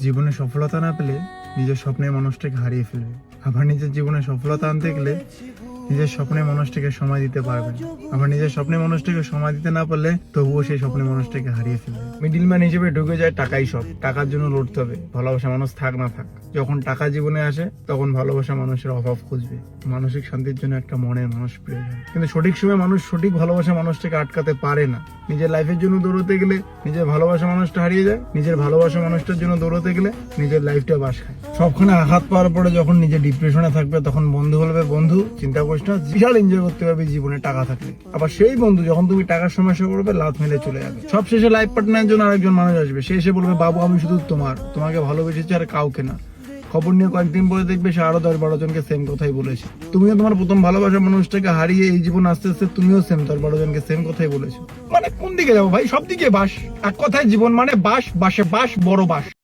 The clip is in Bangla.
জীবনে সফলতা না পেলে নিজের স্বপ্নের মানুষটাকে হারিয়ে ফেলবে। আবার নিজের জীবনে সফলতা আনতে গেলে নিজের স্বপ্নের মানুষটাকে সময় দিতে পারবে না। আবার নিজের স্বপ্নের মানুষটাকে সময় দিতে না পারলে তবুও সেই স্বপ্নের মানুষটাকে হারিয়ে ফেলবে। মিডিলম্যান হিসেবে ঢুকে যায় টাকাই সব। টাকার জন্য লড়তে হবে, ভালোবাসা মানুষ থাক না থাক। যখন টাকা জীবনে আসে তখন ভালোবাসা মানুষের অভাব খুঁজবে। মানসিক শান্তির জন্য একটা মনের মানুষ প্রয়োজন, কিন্তু সঠিক সময় মানুষ সঠিক ভালোবাসা মানুষটাকে আটকাতে পারে না। নিজের লাইফের জন্য দৌড়তে গেলে নিজের ভালোবাসা মানুষটা হারিয়ে যায়, নিজের ভালোবাসা মানুষটার জন্য দৌড়তে গেলে নিজের লাইফটা বাস খায়। সবখানে আঘাত পাওয়ার পরে যখন নিজে ডিপ্রেশনে থাকবে তখন বন্ধু বলবে, বন্ধু চিন্তা করিস না, বিশাল এনজয় করতে পারবি জীবনে টাকা থাকলে। আবার সেই বন্ধু যখন তুমি টাকার সমস্যা করবে লাত মেলে চলে যাবে। সব শেষে লাইফ পার্টনারের জন্য আরেকজন মানুষ আসবে, সে এসে বলবে, বাবু আমি শুধু তোমাকে ভালোবেসেছি আর কাউকে না। খবর নিয়ে কয়েকদিন পরে দেখবে সে আরো 10-12 জনকে সেম কথাই বলেছে। তুমিও তোমার প্রথম ভালোবাসার মানুষটাকে হারিয়ে এই জীবন আস্তে আস্তে তুমিও সেম 10-12 জনকে সেম কথাই বলেছো। মানে কোন দিকে যাবো ভাই? সব দিকে বাস। এক কথায় জীবন মানে বাস, বাসে বাস, বড় বাস।